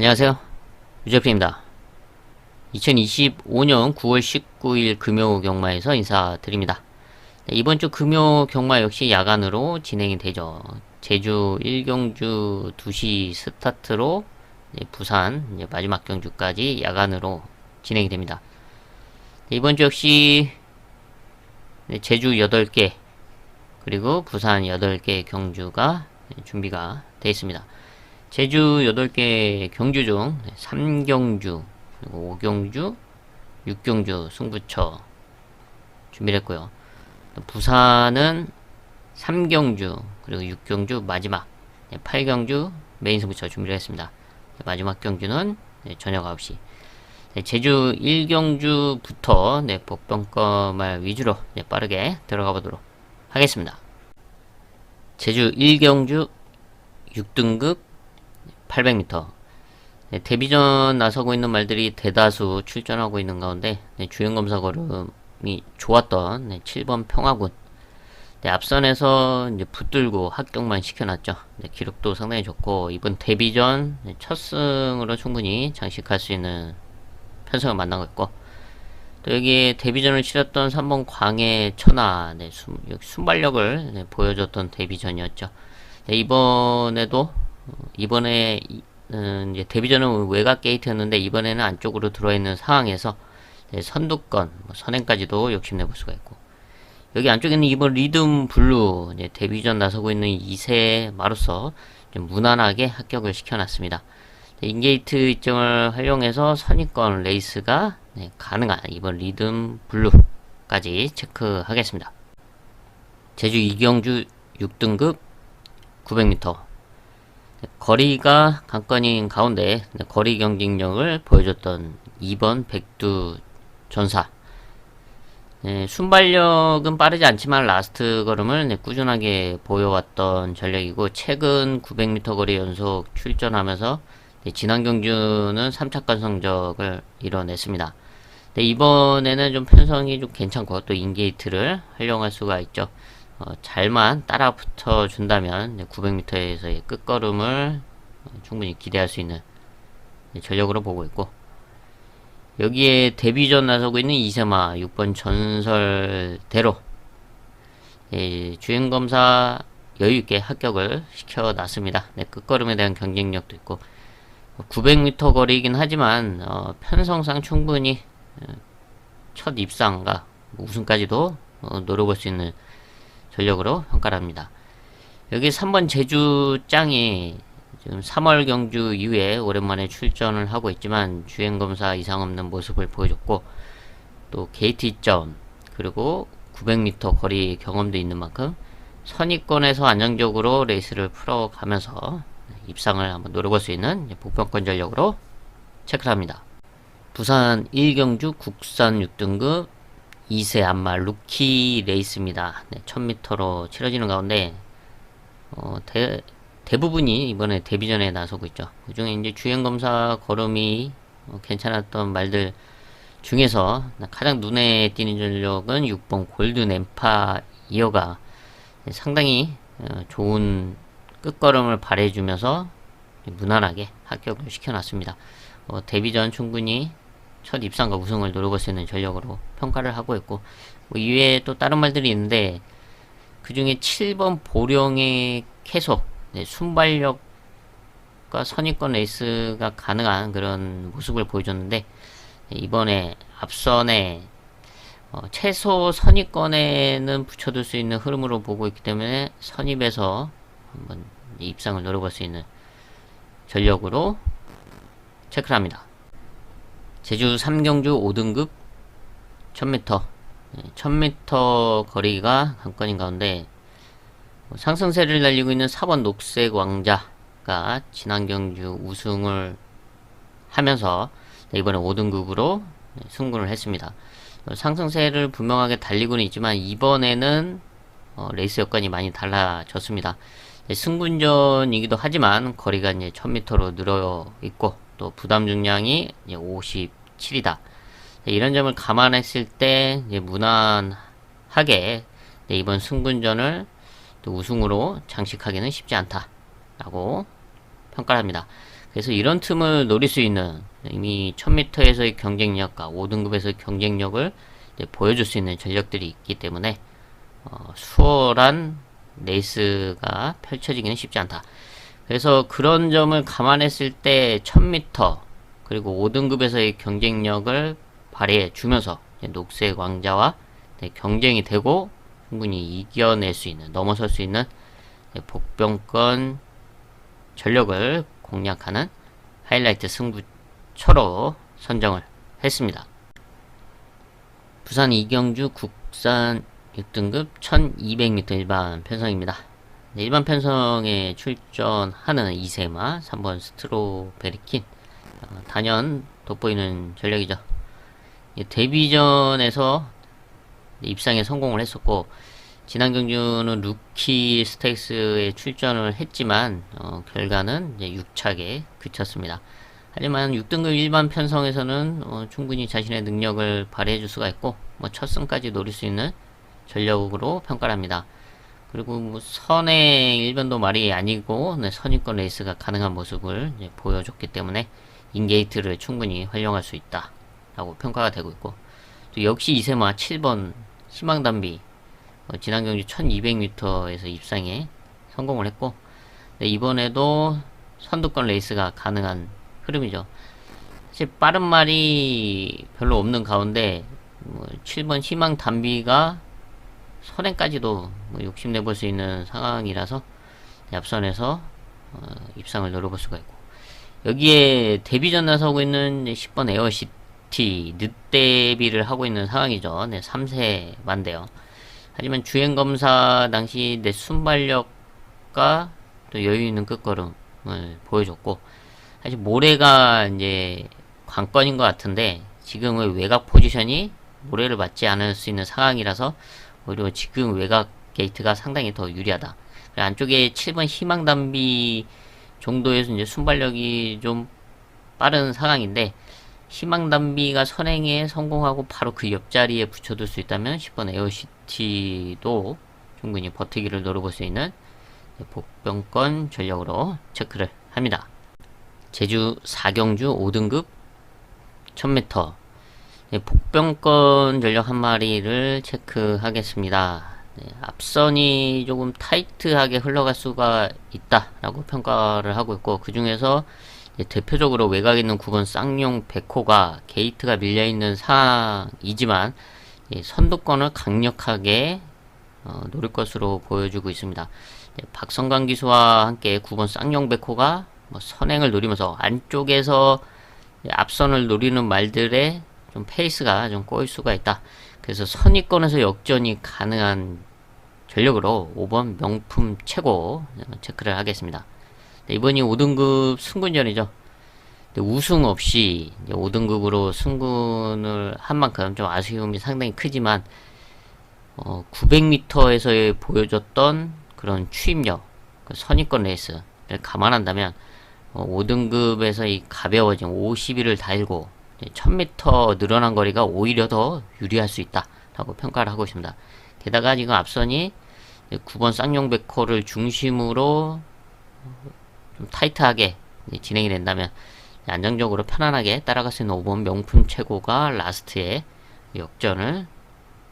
안녕하세요. 유재프입니다. 2025년 9월 19일 금요 경마에서 인사드립니다. 네, 이번 주 금요 경마 역시 야간으로 진행이 되죠. 제주 1경주 2시 스타트로 부산 마지막 경주까지 야간으로 진행이 됩니다. 네, 이번 주 역시 제주 8개 그리고 부산 8개 경주가 준비가 되어 있습니다. 제주 8개 경주 중 3경주, 그리고 5경주, 6경주 승부처 준비를 했고요. 부산은 3경주, 그리고 6경주 마지막 8경주 메인 승부처 준비를 했습니다. 마지막 경주는 저녁 9시. 제주 1경주부터 복병거말 위주로 빠르게 들어가 보도록 하겠습니다. 제주 1경주 6등급 800m. 데뷔전 나서고 있는 말들이 대다수 출전하고 있는 가운데 주행검사 걸음이 좋았던 7번 평화군 앞선에서 이제 붙들고 합격만 시켜놨죠. 기록도 상당히 좋고 이번 데뷔전 첫 승으로 충분히 장식할 수 있는 편성을 만나고 있고, 또 여기에 데뷔전을 치렀던 3번 광해 천하 순발력을 보여줬던 데뷔전이었죠. 이번에 이제 데뷔전은 외곽 게이트였는데 이번에는 안쪽으로 들어있는 상황에서 선두권, 선행까지도 욕심내볼 수가 있고, 여기 안쪽에는 이번 리듬 블루 데뷔전 나서고 있는 2세 마로서 좀 무난하게 합격을 시켜놨습니다. 인게이트 입증을 활용해서 선입권 레이스가 가능한 이번 리듬 블루까지 체크하겠습니다. 제주 2경주 6등급 900m. 거리가 관건인 가운데 거리 경쟁력을 보여줬던 2번 백두 전사. 순발력은 빠르지 않지만 라스트 걸음을 꾸준하게 보여왔던 전력이고, 최근 900m 거리 연속 출전하면서 지난 경주는 3차권 성적을 이뤄냈습니다. 이번에는 좀 편성이 좀 괜찮고 또 인게이트를 활용할 수가 있죠. 잘만 따라 붙어 준다면 900m에서의 끝걸음을 충분히 기대할 수 있는 전력으로 보고 있고, 여기에 데뷔전 나서고 있는 이세마 6번 전설대로 주행검사 여유있게 합격을 시켜놨습니다. 끝걸음에 대한 경쟁력도 있고 900m 거리이긴 하지만 편성상 충분히 첫 입상과 우승까지도 노려볼 수 있는 전력으로 평가를 합니다. 여기 3번 제주짱이 지금 3월 경주 이후에 오랜만에 출전을 하고 있지만 주행검사 이상 없는 모습을 보여줬고, 또 게이트 이점 그리고 900m 거리 경험도 있는 만큼 선입권에서 안정적으로 레이스를 풀어가면서 입상을 한번 노려볼 수 있는 복병권 전력으로 체크를 합니다. 부산 1경주 국산 6등급 2세 안마 루키 레이스입니다. 1000m로 치러지는 가운데 대부분이 이번에 데뷔전에 나서고 있죠. 그 중에 이제 주행검사 걸음이 괜찮았던 말들 중에서 가장 눈에 띄는 전력은 6번 골든 엠파이어가 상당히 좋은 끝걸음을 발휘해주면서 무난하게 합격을 시켜놨습니다. 데뷔전 충분히 첫 입상과 우승을 노려볼 수 있는 전력으로 평가를 하고 있고, 이외에 또 다른 말들이 있는데 그 중에 7번 보령의 캐소 순발력과 선입권 레이스가 가능한 그런 모습을 보여줬는데, 이번에 앞선에 최소 선입권에는 붙여둘 수 있는 흐름으로 보고 있기 때문에 선입에서 한번 입상을 노려볼 수 있는 전력으로 체크를 합니다. 제주 3경주 5등급 1000m 1000m 거리가 관건인 가운데 상승세를 달리고 있는 4번 녹색 왕자가 지난 경주 우승을 하면서 이번에 5등급으로 승부를 했습니다. 상승세를 분명하게 달리고는 있지만 이번에는 레이스 여건이 많이 달라졌습니다. 승분전이기도 하지만 거리가 이제 1000m로 늘어 있고 또 부담 중량이 57이다. 이런 점을 감안했을 때 무난하게 이번 승분전을 또 우승으로 장식하기는 쉽지 않다라고 평가를 합니다. 그래서 이런 틈을 노릴 수 있는 이미 1000m에서의 경쟁력과 5등급에서의 경쟁력을 보여줄 수 있는 전력들이 있기 때문에 수월한 레이스가 펼쳐지기는 쉽지 않다. 그래서 그런 점을 감안했을 때 1000m 그리고 5등급에서의 경쟁력을 발휘해 주면서 녹색 왕자와 경쟁이 되고 충분히 이겨낼 수 있는, 넘어설 수 있는 복병권 전력을 공략하는 하이라이트 승부처로 선정을 했습니다. 부산 이경주 국산 6등급 1200m 일반 편성입니다. 일반 편성에 출전하는 이세마 3번 스트로베리킨 단연 돋보이는 전력이죠. 데뷔전에서 입상에 성공을 했었고, 지난 경주는 루키 스테이크스에 출전을 했지만 결과는 이제 6착에 그쳤습니다. 하지만 6등급 일반 편성에서는 충분히 자신의 능력을 발휘해 줄 수가 있고 첫 승까지 노릴 수 있는 전력으로 평가를 합니다. 그리고 선의 일변도 말이 아니고 선입권 레이스가 가능한 모습을 보여줬기 때문에 인게이트를 충분히 활용할 수 있다 라고 평가가 되고 있고, 또 역시 이세마 7번 희망담비 지난 경주 1200m에서 입상에 성공을 했고, 이번에도 선두권 레이스가 가능한 흐름이죠. 사실 빠른 말이 별로 없는 가운데 7번 희망 담비가 선행까지도 욕심내볼 수 있는 상황이라서 앞선에서 입상을 노려볼 수가 있고, 여기에 데뷔전 나서고 있는 10번 에어시티 늦데뷔를 하고 있는 상황이죠. 3세만데요. 하지만 주행검사 당시 내 순발력과 또 여유있는 끝걸음을 보여줬고, 사실 모래가 이제 관건인 것 같은데 지금의 외곽 포지션이 모래를 맞지 않을 수 있는 상황이라서 오히려 지금 외곽 게이트가 상당히 더 유리하다. 안쪽에 7번 희망담비 정도에서 이제 순발력이 좀 빠른 상황인데, 희망담비가 선행에 성공하고 바로 그 옆자리에 붙여둘 수 있다면 10번 에어시티도 충분히 버티기를 노려볼 수 있는 복병권 전력으로 체크를 합니다. 제주 4경주 5등급 1000m 복병권 전력 한 마리를 체크하겠습니다. 앞선이 조금 타이트하게 흘러갈 수가 있다라고 평가를 하고 있고, 그 중에서 대표적으로 외곽에 있는 9번 쌍용 백호가 게이트가 밀려있는 상황이지만 선두권을 강력하게 노릴 것으로 보여주고 있습니다. 박성광 기수와 함께 9번 쌍용 백호가 선행을 노리면서 안쪽에서 앞선을 노리는 말들의 좀 페이스가 좀 꼬일 수가 있다. 그래서 선위권에서 역전이 가능한 전력으로 5번 명품 최고 체크를 하겠습니다. 이번이 5등급 승군전이죠. 우승 없이 5등급으로 승군을 한 만큼 좀 아쉬움이 상당히 크지만 900m에서 보여줬던 그런 추임력, 그 선입권 레이스를 감안한다면 5등급에서 이 가벼워진 51을 달고 1000m 늘어난 거리가 오히려 더 유리할 수 있다 라고 평가를 하고 있습니다. 게다가 지금 앞선이 9번 쌍용백호를 중심으로 좀 타이트하게 진행이 된다면 안정적으로 편안하게 따라갈 수 있는 5번 명품 최고가 라스트에 역전을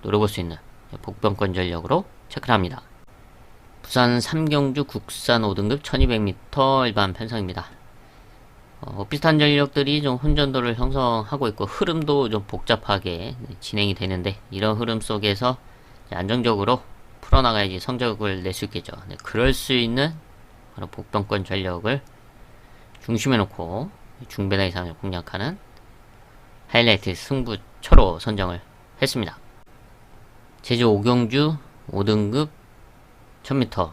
노려볼 수 있는 복병권 전력으로 체크를 합니다. 부산 3경주 국산 5등급 1200m 일반 편성입니다. 비슷한 전력들이 좀 혼전도를 형성하고 있고 흐름도 좀 복잡하게 진행이 되는데, 이런 흐름 속에서 안정적으로 풀어나가야지 성적을 낼 수 있겠죠. 그럴 수 있는 바로 복병권 전력을 중심에 놓고 중배당 이상을 공략하는 하이라이트 승부처로 선정을 했습니다. 제주 5경주 5등급 1000m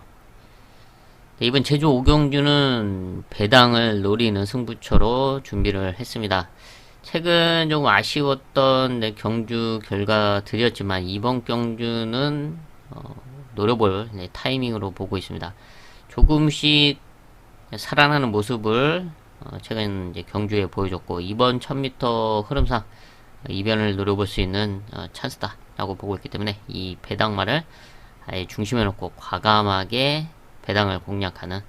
이번 제주 5경주는 배당을 노리는 승부처로 준비를 했습니다. 최근 조금 아쉬웠던 경주 결과들이었지만 이번 경주는 노려볼 타이밍으로 보고 있습니다. 조금씩 살아나는 모습을 최근 이제 경주에 보여줬고, 이번 1000m 흐름상 이변을 노려볼 수 있는 찬스다 라고 보고 있기 때문에 이 배당말을 아예 중심에 놓고 과감하게 배당을 공략하는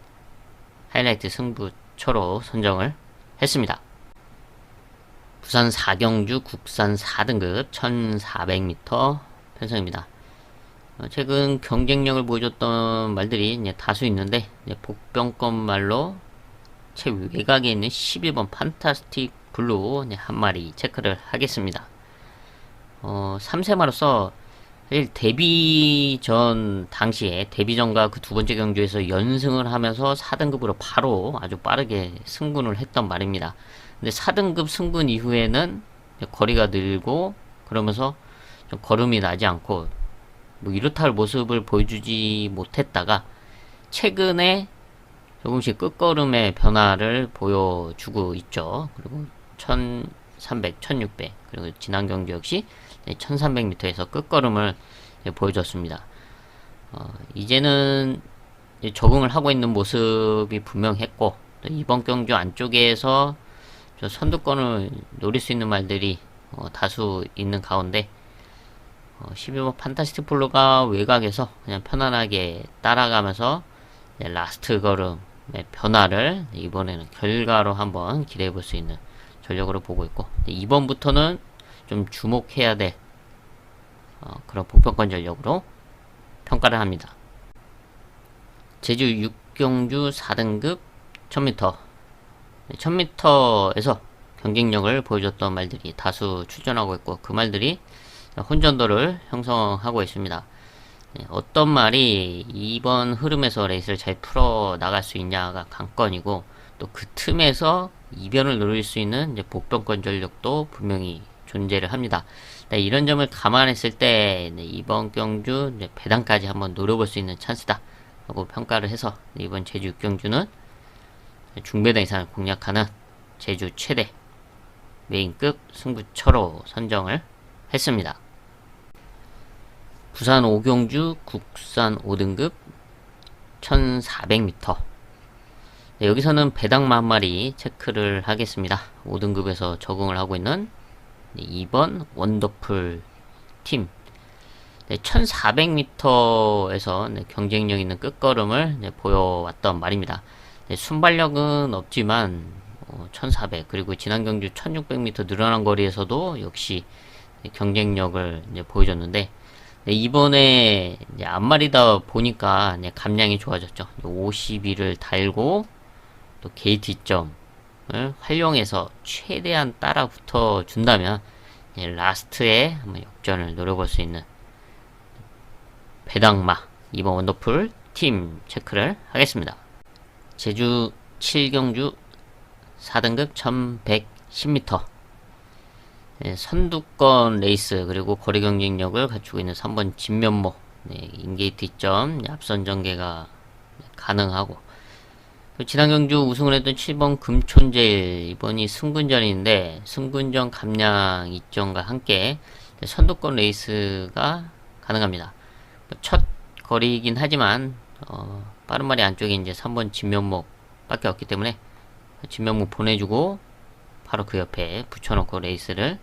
하이라이트 승부 승부처로 선정을 했습니다. 부산 4경주 국산 4등급 1400m 편성입니다. 최근 경쟁력을 보여줬던 말들이 이제 다수 있는데, 복병권 말로 최외곽에 있는 11번 판타스틱 블루 한 마리 체크를 하겠습니다. 3세마로서 사실 데뷔전 당시에 데뷔전과 그 두 번째 경주에서 연승을 하면서 4등급으로 바로 아주 빠르게 승분을 했던 말입니다. 근데 4등급 승분 이후에는 거리가 늘고 그러면서 좀 걸음이 나지 않고 뭐 이렇다 할 모습을 보여주지 못했다가 최근에 조금씩 끝걸음의 변화를 보여주고 있죠. 그리고 1300, 1600 그리고 지난 경주 역시 1300m에서 끝걸음을 보여줬습니다. 이제는 적응을 하고 있는 모습이 분명했고, 또 이번 경주 안쪽에서 선두권을 노릴 수 있는 말들이 다수 있는 가운데 12번 판타스틱 블루가 외곽에서 그냥 편안하게 따라가면서 라스트 걸음의 변화를 이번에는 결과로 한번 기대해 볼 수 있는 전력으로 보고 있고, 이번부터는 좀 주목해야 될 그런 복병권 전력으로 평가를 합니다. 제주 6경주 4등급 1000m 1000m에서 경쟁력을 보여줬던 말들이 다수 출전하고 있고, 그 말들이 혼전도를 형성하고 있습니다. 어떤 말이 이번 흐름에서 레이스를 잘 풀어 나갈 수 있냐가 관건이고, 또 그 틈에서 이변을 노릴 수 있는 복병권 전력도 분명히 존재를 합니다. 이런 점을 감안했을 때 이번 경주 배당까지 한번 노려볼 수 있는 찬스다 라고 평가를 해서 이번 제주 6경주는 중배당 이상을 공략하는 제주 최대 메인급 승부처로 선정을 했습니다. 부산 5경주 국산 5등급 1400m 여기서는 배당마 한 마리 체크를 하겠습니다. 5등급에서 적응을 하고 있는 2번 원더풀 팀 1400m에서 경쟁력 있는 끝걸음을 보여왔던 말입니다. 순발력은 없지만 1400 그리고 지난 경주 1600m 늘어난 거리에서도 역시 경쟁력을 보여줬는데, 이번에 앞마리다 보니까 감량이 좋아졌죠. 52를 달고 또 게이트 점을 활용해서 최대한 따라 붙어 준다면 라스트에 한번 역전을 노려볼 수 있는 배당마 2번 원더풀 팀 체크를 하겠습니다. 제주 7경주 4등급 1110m 선두권 레이스 그리고 거리 경쟁력을 갖추고 있는 3번 진면모 인게이트 2점 앞선 전개가 가능하고, 지난 경주 우승을 했던 7번 금촌제일 이번이 승군전인데 승군전 감량 2점과 함께 선두권 레이스가 가능합니다. 첫 거리이긴 하지만 빠른 말이 안쪽에 이제 3번 진면목 밖에 없기 때문에 진면목 보내주고 바로 그 옆에 붙여놓고 레이스를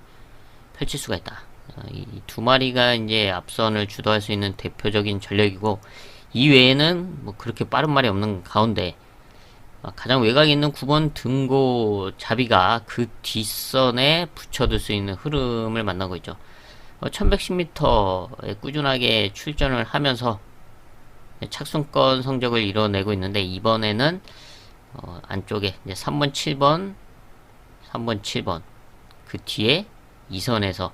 펼칠 수가 있다. 이 두 마리가 이제 앞선을 주도할 수 있는 대표적인 전력이고, 이 외에는 뭐 그렇게 빠른 말이 없는 가운데 가장 외곽에 있는 9번 등고 자비가 그 뒷선에 붙여둘 수 있는 흐름을 만나고 있죠. 1110m에 꾸준하게 출전을 하면서 착순권 성적을 이뤄내고 있는데, 이번에는 안쪽에 이제 3번 7번 그 뒤에 2선에서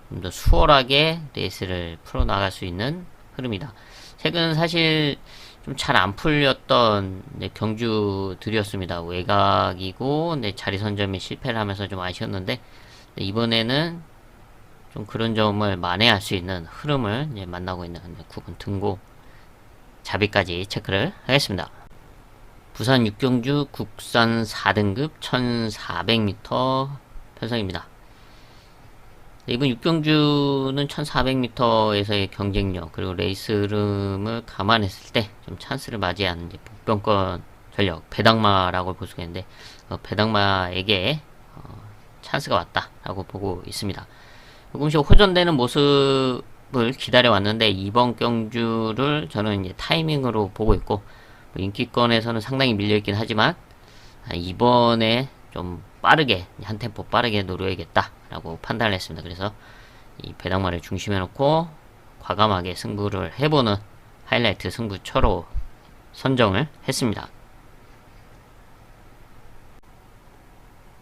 좀 더 수월하게 레이스를 풀어나갈 수 있는 흐름이다. 최근 사실 좀 잘 안 풀렸던 경주들이었습니다. 외곽이고 자리 선점에 실패를 하면서 좀 아쉬웠는데, 이번에는 좀 그런 점을 만회할 수 있는 흐름을 만나고 있는 9번 등고 자비까지 체크를 하겠습니다. 부산 6경주 국산 4등급 1400m 편성입니다. 이번 6경주는 1400m에서의 경쟁력 그리고 레이스 흐름을 감안했을 때 좀 찬스를 맞이한 복병권 전력 배당마라고 볼 수가 있는데, 배당마에게 찬스가 왔다라고 보고 있습니다. 조금씩 호전되는 모습을 기다려왔는데, 이번 경주를 저는 이제 타이밍으로 보고 있고, 인기권에서는 상당히 밀려있긴 하지만 이번에 좀 빠르게 한 템포 빠르게 노려야겠다 라고 판단을 했습니다. 그래서 이 배당말을 중심에 놓고 과감하게 승부를 해보는 하이라이트 승부처로 선정을 했습니다.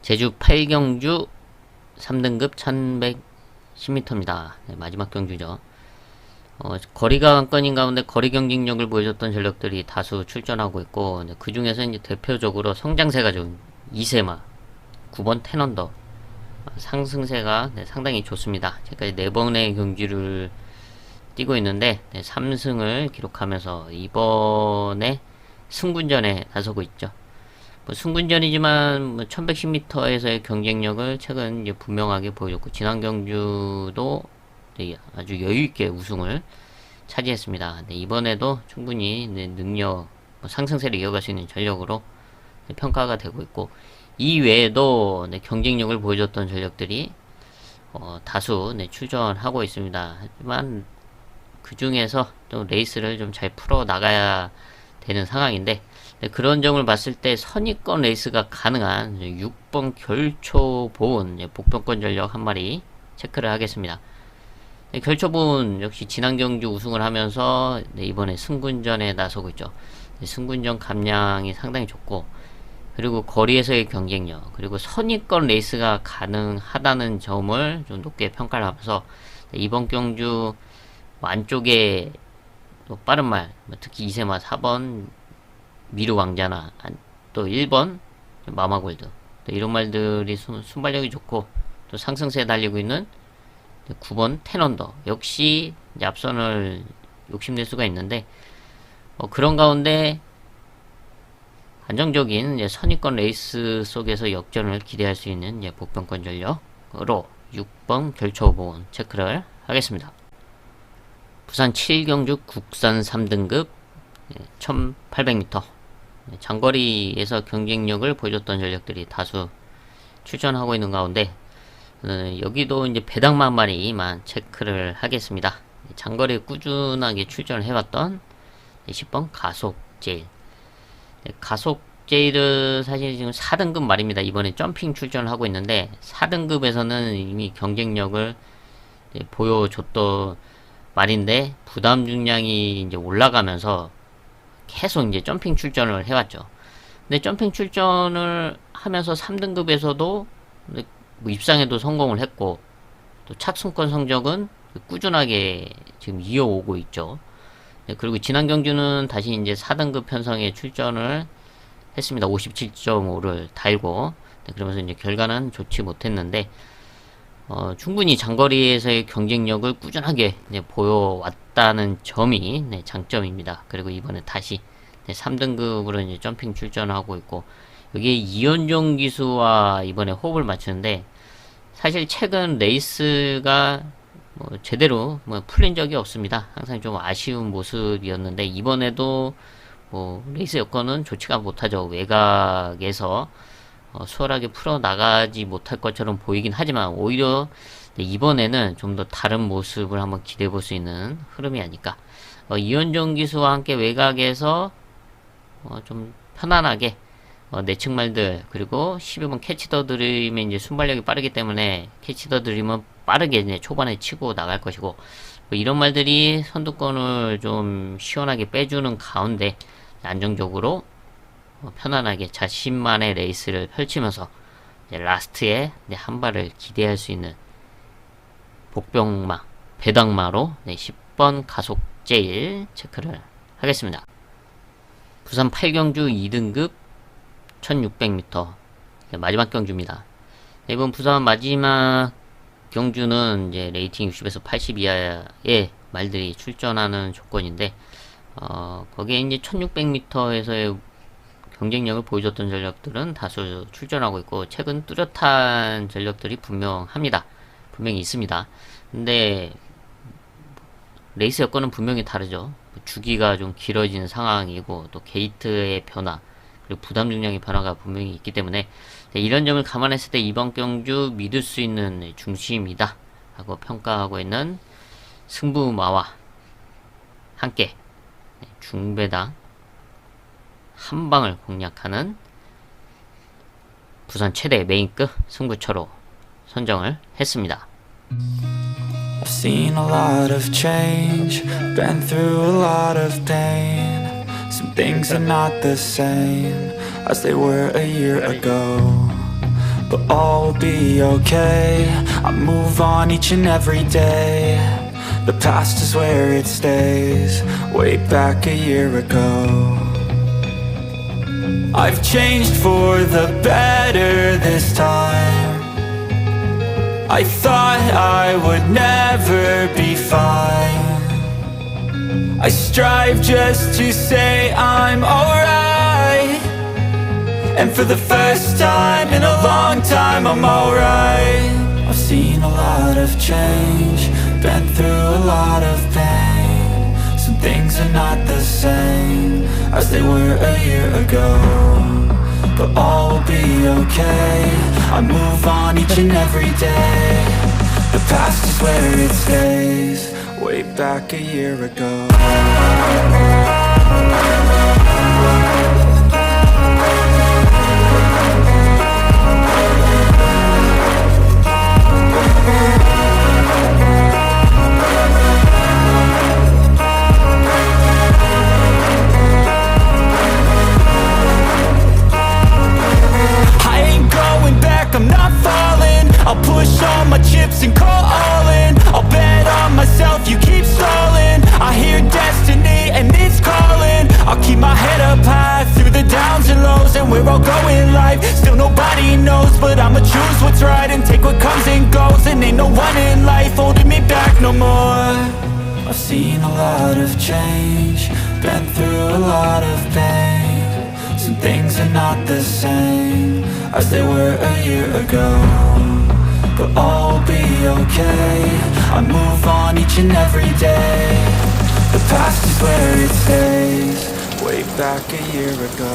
제주 8경주 3등급 1110m입니다. 네, 마지막 경주죠. 거리가 관건인 가운데 거리 경쟁력을 보여줬던 전력들이 다수 출전하고 있고, 그 중에서 이제 대표적으로 성장세가 좋은 이세마 9번 텐언더 상승세가 상당히 좋습니다. 지금까지 4번의 경주를 뛰고 있는데 3승을 기록하면서 이번에 승군전에 나서고 있죠. 승군전이지만 1110m에서의 경쟁력을 최근 이제 분명하게 보여줬고, 지난 경주도 아주 여유있게 우승을 차지했습니다. 이번에도 충분히 능력, 상승세를 이어갈 수 있는 전력으로 평가가 되고 있고, 이 외에도 경쟁력을 보여줬던 전력들이 다수 출전하고 있습니다. 하지만 그 중에서 또 레이스를 좀 잘 풀어 나가야 되는 상황인데, 그런 점을 봤을 때 선입권 레이스가 가능한 6번 결초보은 복병권 전력 한 마리 체크를 하겠습니다. 결초보은 역시 지난 경주 우승을 하면서 이번에 승군전에 나서고 있죠. 승군전 감량이 상당히 좋고, 그리고 거리에서의 경쟁력, 그리고 선입권 레이스가 가능하다는 점을 좀 높게 평가를 하면서 이번 경주 안쪽에 또 빠른 말, 특히 이세마 4번 미르 왕자나 또 1번 마마골드, 또 이런 말들이 순발력이 좋고 또 상승세에 달리고 있는 9번 텐언더 역시 이제 앞선을 욕심낼 수가 있는데, 그런 가운데 안정적인 이제 선입권 레이스 속에서 역전을 기대할 수 있는 이제 복병권 전력으로 6번 결초보온 체크를 하겠습니다. 부산 7경주 국산 3등급 1800m 장거리에서 경쟁력을 보여줬던 전력들이 다수 출전하고 있는 가운데, 여기도 이제 배당만 한 마리만 체크를 하겠습니다. 장거리에 꾸준하게 출전을 해왔던 10번 가속제일. 가속제일은 사실 지금 4등급 말입니다. 이번에 점핑 출전을 하고 있는데 4등급에서는 이미 경쟁력을 보여줬던 말인데, 부담 중량이 이제 올라가면서 계속 이제 점핑 출전을 해왔죠. 근데 점핑 출전을 하면서 3등급에서도 뭐 입상에도 성공을 했고, 또 착순권 성적은 꾸준하게 지금 이어오고 있죠. 그리고 지난 경주는 다시 이제 4등급 편성에 출전을 했습니다. 57.5를 달고, 그러면서 이제 결과는 좋지 못했는데, 충분히 장거리에서의 경쟁력을 꾸준하게 보여왔다는 점이 장점입니다. 그리고 이번에 다시 3등급으로 이제 점핑 출전하고 있고, 여기에 이현종 기수와 이번에 호흡을 맞추는데, 사실 최근 레이스가 제대로 풀린 적이 없습니다. 항상 좀 아쉬운 모습이었는데, 이번에도 레이스 여건은 좋지가 못하죠. 외곽에서 수월하게 풀어나가지 못할 것처럼 보이긴 하지만, 오히려 이번에는 좀 더 다른 모습을 한번 기대해 볼 수 있는 흐름이 아닐까. 이현종 기수와 함께 외곽에서 좀 편안하게 내측 말들, 그리고 12번 캐치 더 드림의 이제 순발력이 빠르기 때문에 캐치 더 드림은 빠르게 이제 초반에 치고 나갈 것이고, 이런 말들이 선두권을 좀 시원하게 빼주는 가운데 안정적으로 편안하게 자신만의 레이스를 펼치면서 라스트에 한 발을 기대할 수 있는 복병마, 배당마로 10번 가속제일 체크를 하겠습니다. 부산 8경주 2등급 1600m 마지막 경주입니다. 이번 부산 마지막 경주는 이제 레이팅 60에서 80 이하의 말들이 출전하는 조건인데, 거기에 이제 1600m에서의 경쟁력을 보여줬던 전력들은 다수 출전하고 있고, 최근 뚜렷한 전력들이 분명합니다. 분명히 있습니다. 근데 레이스 여건은 분명히 다르죠. 주기가 좀 길어지는 상황이고, 또 게이트의 변화, 그리고 부담 중량의 변화가 분명히 있기 때문에 이런 점을 감안했을 때 이번 경주 믿을 수 있는 중심이다 하고 평가하고 있는 승부마와 함께 중배당 한 방을 공략하는 부산 최대 메인급 승부처로 선정을 했습니다. I've seen a lot of change, been through a lot of pain. Some things are not the same as they were a year ago, but all will be okay. I move on each and every day. The past is where it stays, way back a year ago. I've changed for the better this time. I thought I would never be fine. I strive just to say I'm alright, and for the first time in a long time I'm alright. I've seen a lot of change, been through a lot of pain. Some things are not the same as they were a year ago, but all will be okay. I move on each and every day. The past is where it stays, way back a year ago. I'm not falling, I'll push all my chips and call all in. I'll bet on myself, you keep stalling. I hear destiny and it's calling. I'll keep my head up high through the downs and lows, and we're all going life. Still nobody knows, but I'ma choose what's right and take what comes and goes. And ain't no one in life holding me back no more. I've seen a lot of change, been through a lot of pain. Some things are not the same as they were a year ago, but all will be okay. I move on each and every day. The past is where it stays, way back a year ago.